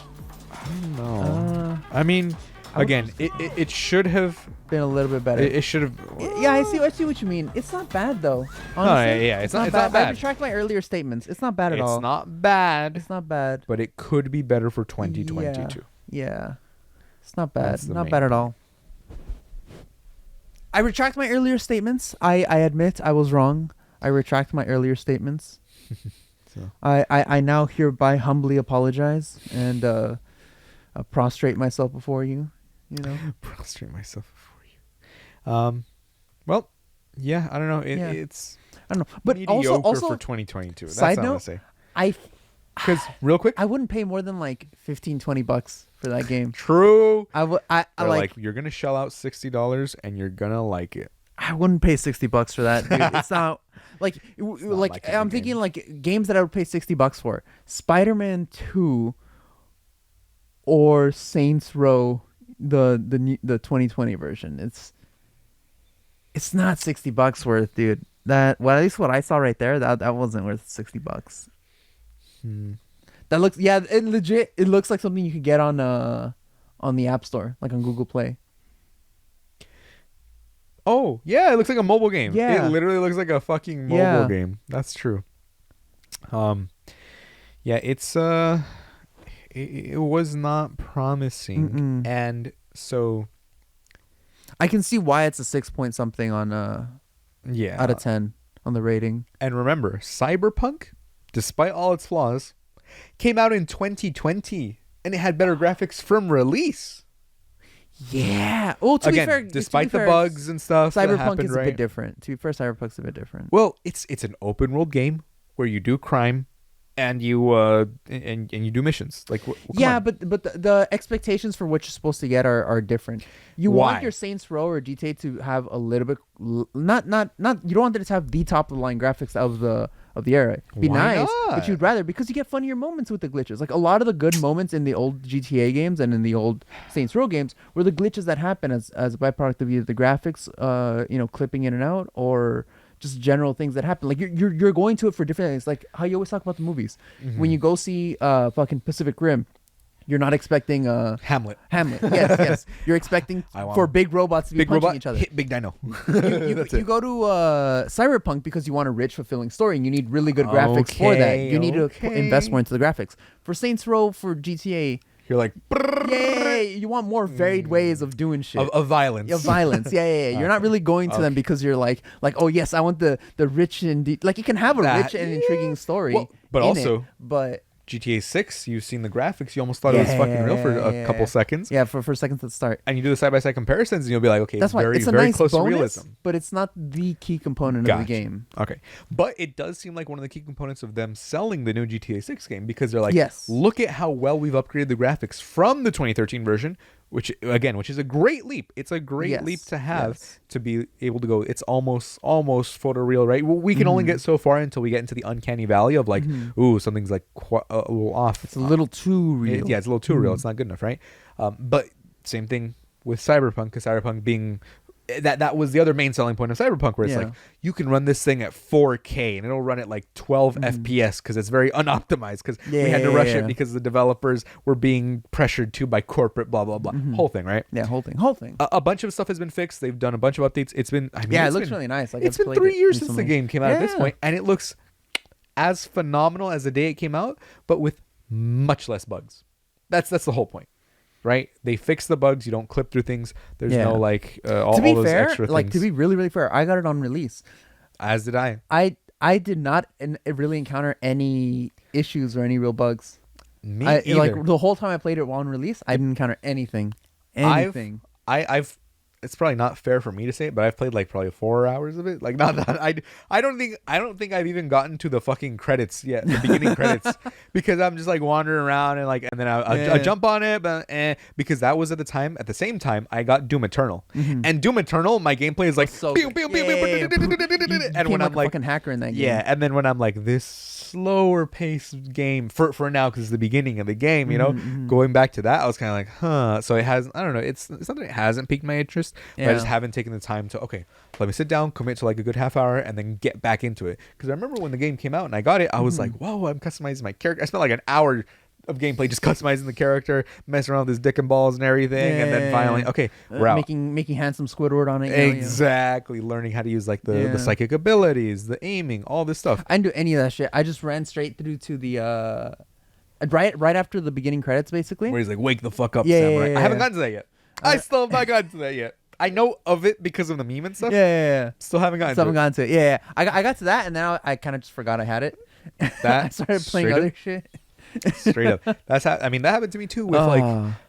I don't know. I mean, I would- again, it should have. Been a little bit better. It should have. Yeah, I see what you mean. It's not bad though. Honestly, yeah, it's not I bad. retract my earlier statements. It's not bad at all. It's not bad, It's not bad. but it could be better for 2022. Yeah. It's not bad. That's the Not main bad at all. I retract my earlier statements. I admit I was wrong. I retract my earlier statements. So. I now hereby humbly apologize and prostrate myself before you. You know. Prostrate myself before you. Well, yeah, I don't know. Yeah. It's I don't know. But mediocre also for 2022. That's side what I'm note, gonna say. I Because real quick, I wouldn't pay more than like $15-20 for that game. true. I They're like you're gonna shell out $60 and you're gonna like it. I wouldn't pay $60 for that, dude. It's not like my kind I'm of thinking game. like games that I would pay $60 for. Spider-Man 2 or Saints Row the 2020 version. It's not $60 worth, dude. That at least what I saw right there, that wasn't worth $60. That looks it legit it looks like something you could get on the App Store, like on Google Play. Oh, yeah, it looks like a mobile game. Yeah. It literally looks like a fucking mobile Yeah. game. That's true. Yeah, it's it was not promising. Mm-mm. And so I can see why it's a 6 point something on yeah. out of 10 on the rating. And remember, Cyberpunk, despite all its flaws, came out in 2020 and it had better graphics from release. Yeah. Well, to Again, be fair, despite to be the fair, bugs and stuff that Cyberpunk happened, is a right? bit different. To be fair, Cyberpunk's a bit different. Well, it's an open world game where you do crime and you and you do missions. Like come Yeah, on. but the expectations for what you're supposed to get are different. You Why? want your Saints Row or GTA to have a little bit not you don't want it to have the top of the line graphics of the era. It'd be Why nice, not? but you'd rather because you get funnier moments with the glitches. Like a lot of the good moments in the old GTA games and in the old Saints Row games were the glitches that happen as a byproduct of either the graphics, clipping in and out, or just general things that happen. Like you're going to it for different things. Like how you always talk about the movies. Mm-hmm. When you go see fucking Pacific Rim, you're not expecting Hamlet. Yes. You're expecting I want for big robots to be Big punching robot each other. hit big dino. You go to Cyberpunk because you want a rich, fulfilling story, and you need really good graphics for that. Okay, You need to okay. invest more into the graphics. For Saints Row, for GTA, You're like you want more varied ways of doing shit. of violence. Of violence, yeah. You're not really going to them because you're like, oh yes, I want the rich and like you can have a That- rich and intriguing story. Well, but in also- it, but GTA 6, you've seen the graphics, you almost thought it was fucking real for a couple seconds. yeah, for seconds at the start. And you do the side by side comparisons, and you'll be like, okay, That's why very, it's a very nice close bonus, to realism. but it's not the key component of Gotcha. the game. Okay. But it does seem like one of the key components of them selling the new GTA 6 game because they're like, Yes. look at how well we've upgraded the graphics from the 2013 version, which is a great leap. It's a great Yes, leap to have yes. to be able to go. It's almost photoreal, right? Well, we can only get so far until we get into the uncanny valley of like, ooh, something's like a little off. It's a little too real. Yeah, it's a little too real. It's not good enough, right? But same thing with Cyberpunk, because Cyberpunk being that was the other main selling point of Cyberpunk, where it's Yeah. like you can run this thing at 4K and it'll run at like 12 FPS because it's very unoptimized because we had to rush Yeah. it because the developers were being pressured to by corporate blah blah blah whole thing, right? Yeah, whole thing. A bunch of stuff has been fixed. They've done a bunch of updates. It's been Yeah, it it's looks been- really nice. Like, it's I've been played 3 it years since the recently. game came out at this Yeah. point, and it looks as phenomenal as the day it came out, but with much less bugs. That's the whole point, right? They fix the bugs. You don't clip through things. There's Yeah. no like all, To be all those fair, extra like things. to be really, really fair, I got it on release. As did I. I did not really encounter any issues or any real bugs. Me Like either. the whole time I played it while on release, I didn't encounter anything. I've it's probably not fair for me to say it, but I've played like probably 4 hours of it. Like not that I don't think I've even gotten to the fucking credits yet, the beginning credits, because I'm just like wandering around and then I jump on it, but because that was at the same time I got Doom Eternal, and Doom Eternal my gameplay is like So pew, good. pew, pew, Yeah, pew, yeah, pew, yeah. pew, pew, pew, You and when became I'm like a like fucking hacker in that game. yeah, and then when I'm like this slower paced game for now because it's the beginning of the game, you know, going back to that I was kind of like so it has I don't know, it's not that it hasn't piqued my interest, but I just haven't taken the time to let me sit down, commit to like a good half hour, and then get back into it. Because I remember when the game came out and I got it, I was like, whoa, I'm customizing my character. I spent like an hour of gameplay just customizing the character, messing around with his dick and balls and everything, and then finally we're out. Making handsome Squidward on it. Exactly, learning how to use like the psychic abilities, the aiming, all this stuff. I didn't do any of that shit. I just ran straight through to the right after the beginning credits, basically. Where he's like, wake the fuck up, Yeah, samurai. yeah, I haven't yeah. gotten to that yet. I still have not gotten to that yet. I know of it because of the meme and stuff. Yeah. Still haven't gotten Still to haven't it. gotten to it. Yeah. I got to that, and then I kind of just forgot I had it. That I started playing straight other up? shit. Straight up. That's how, I mean, that happened to me too with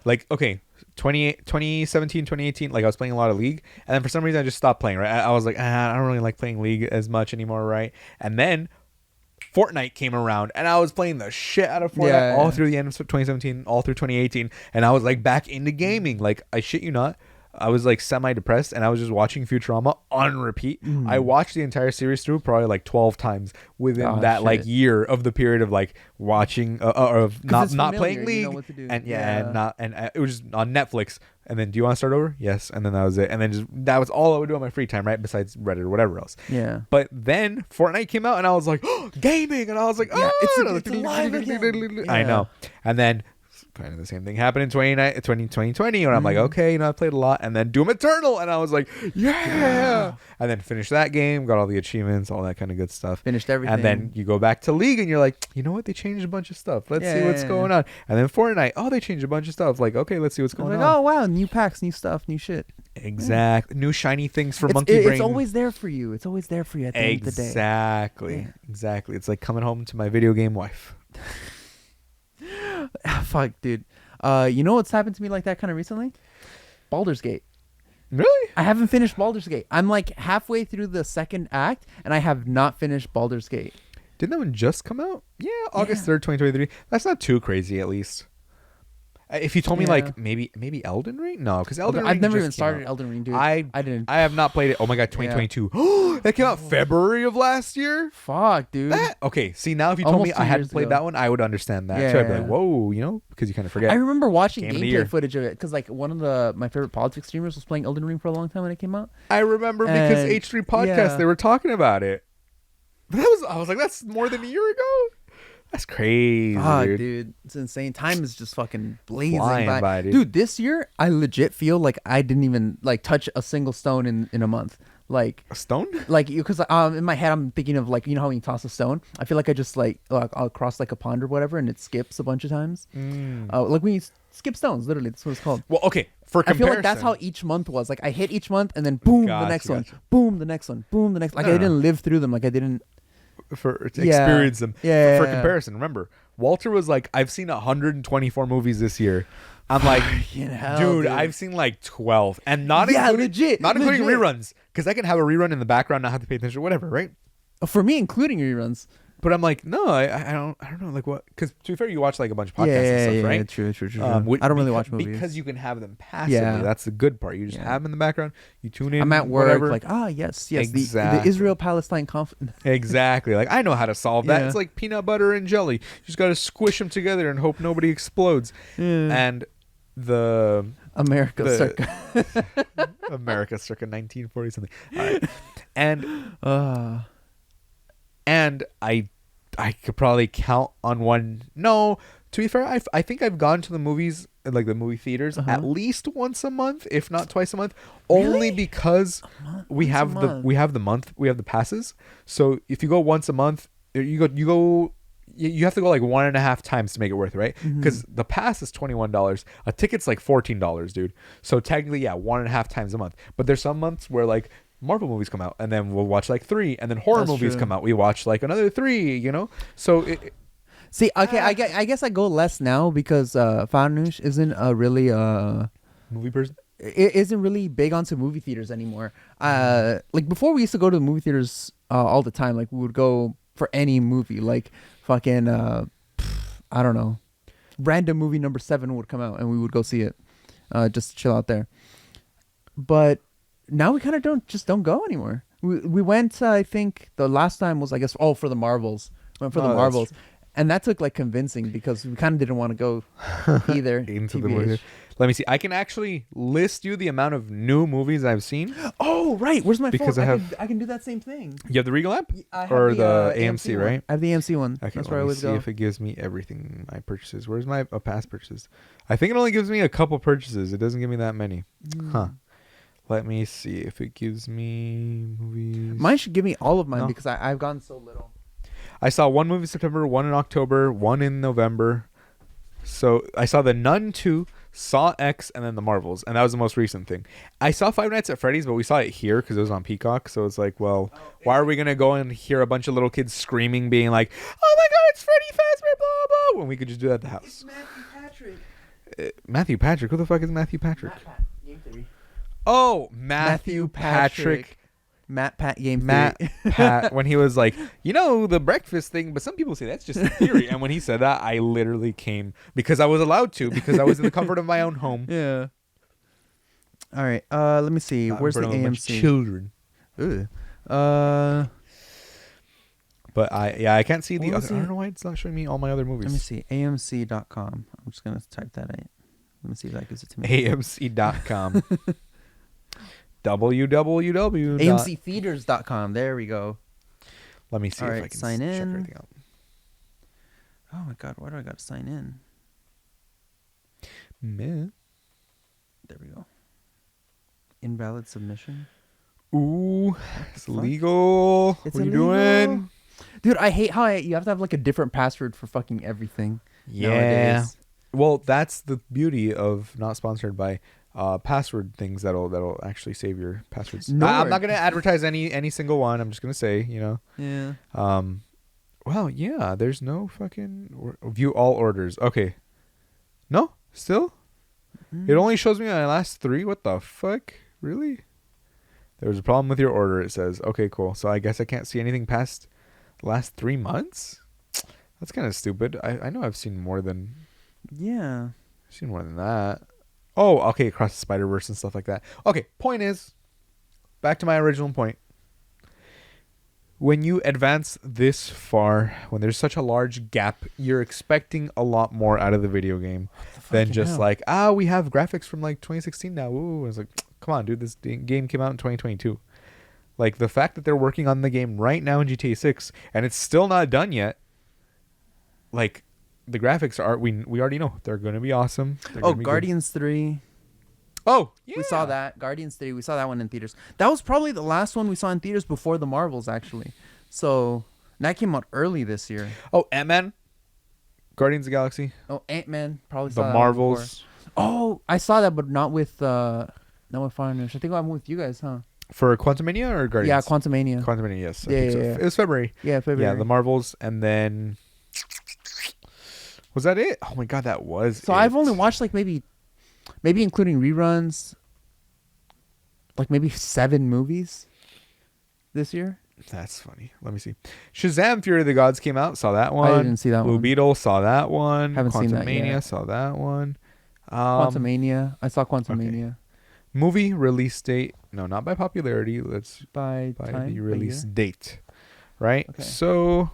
like, okay, 2017, 2018, like I was playing a lot of League, and then for some reason I just stopped playing, right? I was like, I don't really like playing League as much anymore, right? And then Fortnite came around and I was playing the shit out of Fortnite all through the end of 2017, all through 2018, and I was like back into gaming. Like, I shit you not, I was like semi-depressed and I was just watching Futurama on repeat. I watched the entire series through probably like 12 times within that like year of the period of like watching of not playing League, you know what to do. and it was just on Netflix. And then, do you want to start over? Yes. And then that was it. And then that was all I would do on my free time, right? Besides Reddit or whatever else. Yeah. But then Fortnite came out and I was like, oh, gaming. And I was like, oh, it's alive again. I know. And then kind of the same thing happened in 2020 when I'm like, okay, I played a lot, and then Doom Eternal, and I was like, yeah, and then finished that game, got all the achievements, all that kind of good stuff, Finished everything. and then you go back to League, and you're like, you know what, they changed a bunch of stuff. Let's see what's going on. And then Fortnite, oh, they changed a bunch of stuff. Like, okay, let's see what's going on. Oh wow, new packs, new stuff, new shit. Exactly, new shiny things for It's, Monkey Brain. it's always there for you. It's always there for you at the end of the day. Exactly. It's like coming home to my video game wife. Fuck, dude. You know what's happened to me like that kind of recently? Baldur's Gate. Really? I haven't finished Baldur's Gate. I'm like halfway through the second act, and I have not finished Baldur's Gate. Didn't that one just come out? Yeah, August 3rd, 2023. That's not too crazy, at least. If you told me like maybe Elden Ring, no, because Elden Ring I've never just even came started out. Elden Ring, dude. I didn't. I have not played it. Oh my god, 2022. That came out February of last year. Fuck, dude. Okay, see now if you told Almost me 2 I hadn't years played ago. that one, I would understand that. Yeah. So I'd be like, whoa, because you kind of forget. I remember watching Game of the year. gameplay footage of it because like one of my favorite politics streamers was playing Elden Ring for a long time when it came out. I remember because And- H3 podcast yeah. they were talking about it. But I was like, that's more than a year ago. That's crazy, Fuck, dude. dude. It's insane. Time is just fucking blazing Flying by. by, dude. This year I legit feel like I didn't even like touch a single stone in a month. Like A stone? like because in my head I'm thinking of like you know how when you toss a stone, I feel like I just like I'll cross like a pond or whatever and it skips a bunch of times. Like when you skip stones, literally that's what it's called. Well, okay. For I comparison, feel like that's how each month was. Like I hit each month and then boom the Gotcha, next one, gotcha. boom the next one, boom the next. Like I didn't live through them. Like I didn't. to Yeah. experience them. Yeah. For comparison, remember, Walter was like, I've seen 124 movies this year. I'm like, hell, dude, dude. I've seen like 12, and not Yeah, including, legit, not including legit. reruns, because I can have a rerun in the background, not have to pay attention, whatever, right? For me, including reruns. But I'm like, no, I don't know, like what? Because to be fair, you watch like a bunch of podcasts Yeah, and stuff, yeah, right? True. I don't really watch movies. because you can have them passively. Yeah. That's the good part. You just have them in the background. You tune in. I'm at work, whatever. like yes, the Exactly. Israel-Palestine conflict. Exactly. Like I know how to solve that. Yeah. It's like peanut butter and jelly. You just got to squish them together and hope nobody explodes. And the America circa. America circa 1940 something. All right. And I could probably count on one. No, to be fair, I think I've gone to the movies, like the movie theaters, at least once a month, if not twice a month, only because we have the passes. So if you go once a month, you have to go like 1.5 times to make it worth it, right? Because the pass is $21. A ticket's like $14, dude. So technically, 1.5 times a month. But there's some months where like Marvel movies come out, and then we'll watch like 3, and then horror That's movies true. come out, we watch like another 3. So See, okay, I guess I go less now because Fanush isn't a really movie person. Isn't really big onto movie theaters anymore. Like before, we used to go to the movie theaters all the time. Like we would go for any movie, like fucking I don't know, random movie number 7 would come out, and we would go see it, just to chill out there. But now we kind of don't go anymore. We went. I think the last time was for the Marvels. Went for the that's Marvels. And that took like convincing because we kind of didn't want to go either. Into the TBH. movie. Let me see. I can actually list you the amount of new movies I've seen. Oh right, where's my Because phone? I can do that same thing. You have the Regal app I have or the AMC AMC, one. right? I have the AMC one. Okay, That's let where I me always see go. if it gives me everything my purchases. Where's my past purchases? I think it only gives me a couple purchases. It doesn't give me that many. Huh. Let me see if it gives me movies. Mine should give me all of mine No. because I've gone so little. I saw one movie in September, one in October, one in November. So I saw The Nun 2, Saw X, and then The Marvels, and that was the most recent thing. I saw Five Nights at Freddy's, but we saw it here because it was on Peacock. So it's like, well, why are we gonna go and hear a bunch of little kids screaming, being like, "Oh my God, it's Freddy Fazbear!" Blah blah, when we could just do that at the house. Matthew Patrick. Matthew Patrick, who the fuck is Matthew Patrick? Game theory. Oh, Matthew Patrick. Matt Pat Game Matt Theory. Pat, when he was like, the breakfast thing, but some people say that's just a theory. And when he said that, I literally came because I was allowed to, because I was in the comfort of my own home. Yeah. All right. Let me see. Not in Where's the front of a bunch of AMC? children. Ugh. But I can't see the What other. was I it? don't know why it's not showing me all my other movies. Let me see. AMC.com. I'm just gonna type that in. Let me see if that gives it to me. AMC.com. www. AMCtheaters.com. There we go. Let me see All if right, I can sign check in. everything out. Oh my God, why do I gotta sign in? Meh. There we go. Invalid submission. Ooh, it's fuck? legal. It's what are you illegal. doing? Dude, I hate how you have to have like a different password for fucking everything. Yeah. Nowadays. Well, that's the beauty of not sponsored by password things that'll actually save your passwords. No, I'm not gonna advertise any single one. I'm just gonna say, Yeah. Well, yeah. There's no fucking view all orders. Okay. No, still. It only shows me my last 3. What the fuck? Really? There was a problem with your order. It says. Okay, cool. So I guess I can't see anything past the last 3 months. That's kind of stupid. I know I've seen more than. Yeah. I've seen more than that. Oh, okay, across the Spider-Verse and stuff like that. Okay, point is, back to my original point. When you advance this far, when there's such a large gap, you're expecting a lot more out of the video game than just like, we have graphics from like 2016 now. Ooh, it's like, come on, dude, this game came out in 2022. Like, the fact that they're working on the game right now in GTA 6 and it's still not done yet, like, the graphics are, we already know they're going to be awesome. Oh, Guardians 3. Oh, yeah. We saw that. Guardians 3. We saw that one in theaters. That was probably the last one we saw in theaters before the Marvels, actually. So, that came out early this year. Oh, Ant-Man. Guardians of the Galaxy. Oh, Ant-Man. Probably The saw that Marvels. one before. Oh, I saw that, but not with Finance. I think I'm with you guys, huh? For Quantumania or Guardians? Yeah, Quantumania. Quantumania, yes. I Yeah, think so. yeah. It was February. Yeah, February. Yeah, the Marvels, and then... Was that it? Oh my god, that was So I've only watched like maybe including reruns, like maybe 7 movies this year. That's funny. Let me see. Shazam! Fury of the Gods came out. Saw that one. I didn't see that Blue one. Beetle. Saw that one. Haven't seen that Quantumania. yet. Saw that one. Quantumania. I saw Quantumania. Movie release date. No, not by popularity. Let's By time, the by release year? date. Right? Okay. So,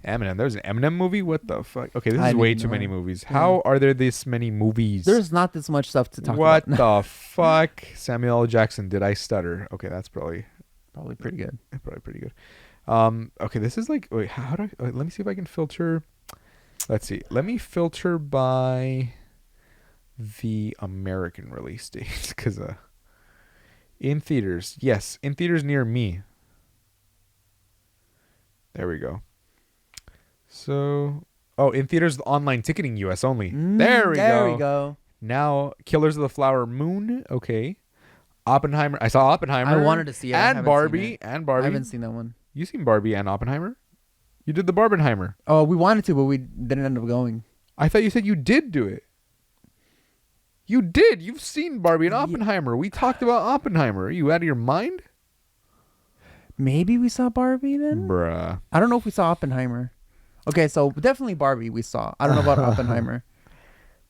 Eminem. There's an Eminem movie? What the fuck? Okay, this I is way didn't too many know. movies. Yeah. How are there this many movies? There's not this much stuff to talk What about. the fuck? Samuel L. Jackson. Did I stutter? Okay, that's probably Pretty good. probably pretty good. Okay, this is like, wait, how do I, let me see if I can filter. Let's see. Let me filter by the American release date, because in theaters, yes, in theaters near me. There we go. So, in theaters, online ticketing, U.S. only. There we go. Now, Killers of the Flower Moon. Okay. Oppenheimer. I saw Oppenheimer. I wanted to see it. I And haven't Barbie. seen it. And Barbie. I haven't seen that one. You seen Barbie and Oppenheimer? You did the Barbenheimer. Oh, we wanted to, but we didn't end up going. I thought you said you did do it. You did. You've seen Barbie and Oppenheimer. We talked about Oppenheimer. Are you out of your mind? Maybe we saw Barbie then? Bruh. I don't know if we saw Oppenheimer. Okay, so definitely Barbie we saw. I don't know about Oppenheimer.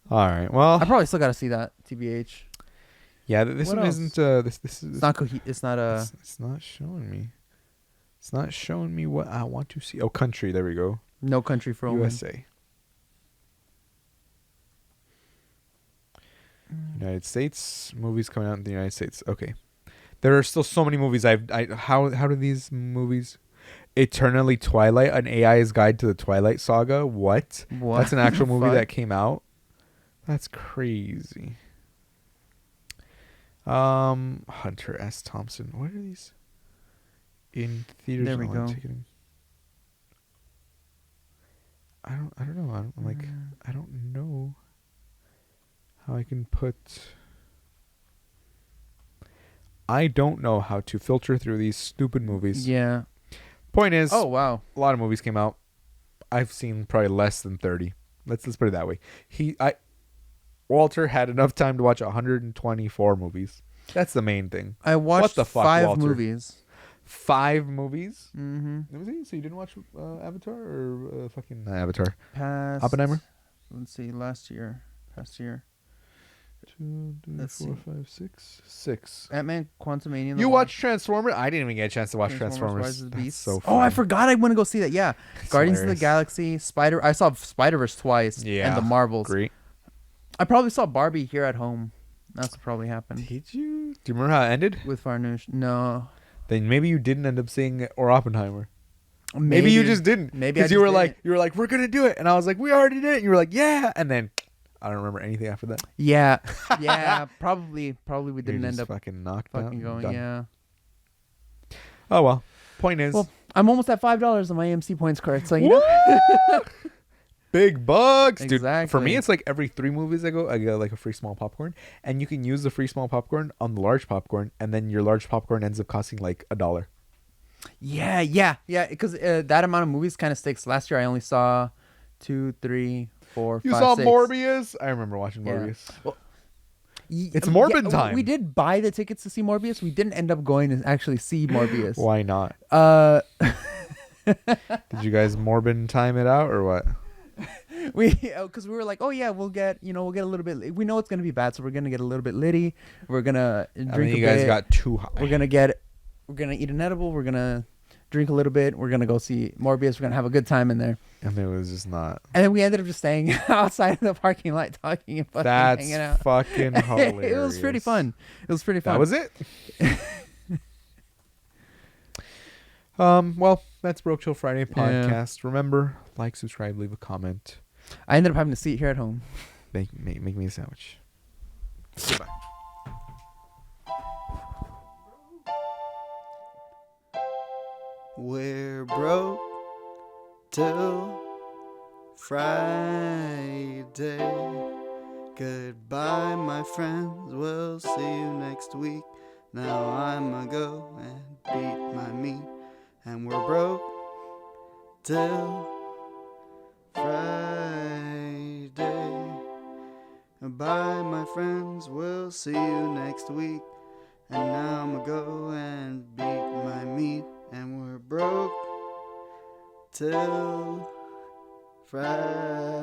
All right. Well, I probably still got to see that, TBH. yeah, this What one else? isn't. This is. It's not it's not a... It's not showing me. It's not showing me what I want to see. Oh, country. There we go. No Country for Old Men. USA. United States movies coming out in the United States. Okay, there are still so many movies. How do these movies? Eternally Twilight, an AI's guide to the Twilight Saga. What? What That's an actual the movie fuck? that came out. That's crazy. Hunter S. Thompson. What are these? In theaters. There we online go. ticketing. I don't know. I don't know how I can put. I don't know how to filter through these stupid movies. Yeah. Point is, Oh, wow. a lot of movies came out. I've seen probably less than 30. Let's put it that way. Walter had enough time to watch 124 movies. That's the main thing. I watched What the fuck, 5 Walter? movies. 5 movies? Mm-hmm. Let me see. So you didn't watch Avatar or fucking Avatar? Past... Oppenheimer? Let's see. Past year. 2, 3, Let's 4, see. 5, 6. 6. Ant-Man, Quantumania. You watched Transformers? I didn't even get a chance to watch Transformers. Rise of the That's Beasts. so Oh, I fun. forgot I want to go see that. Yeah. Guardians hilarious. of the Galaxy, I saw Spider-Verse twice. Yeah. And the Marvels. Great. I probably saw Barbie here at home. That's what probably happened. Did you? Do you remember how it ended? With Farnoosh. No. Then maybe you didn't end up seeing it or Oppenheimer. Maybe you just didn't. Maybe I because you just were like, didn't. we're gonna do it, and I was like, we already did it. And you were like, yeah, and then I don't remember anything after that. Yeah, probably we You're didn't end just up fucking knocked fucking out. going. Done. Yeah. Oh well. Point is, Well, I'm almost at $5 on my AMC points card, so you know. big bucks, dude. For Exactly. me, it's like every 3 movies I go, I get like a free small popcorn, and you can use the free small popcorn on the large popcorn, and then your large popcorn ends up costing like $1. Yeah. Because that amount of movies kind of sticks. Last year, I only saw 2, 3, 4, You 5, saw 6. Morbius? I remember watching Yeah. Morbius. Well, It's Morbin time. We did buy the tickets to see Morbius. We didn't end up going to actually see Morbius. Why not? Did you guys Morbin time it out or what? Because we were like, oh yeah, we'll get a little bit. We know it's gonna be bad, so we're gonna get a little bit litty. We're gonna drink. I mean, a you guys bit. got too high. We're gonna eat an edible. We're gonna drink a little bit. We're gonna go see Morbius. We're gonna have a good time in there. And it was just not. And then we ended up just staying outside of the parking lot talking and fucking That's hanging out. fucking hilarious. It was pretty fun. That was it. Well, that's Broke Chill Friday podcast. Remember, like, subscribe, leave a comment. I ended up having to see it here at home. Make me a sandwich. Goodbye. We're broke till Friday. Goodbye, my friends. We'll see you next week. Now I'ma go and beat my meat. And we're broke till Friday. Bye, my friends. We'll see you next week. And now I'ma go and beat my meat. And we're broke till Friday.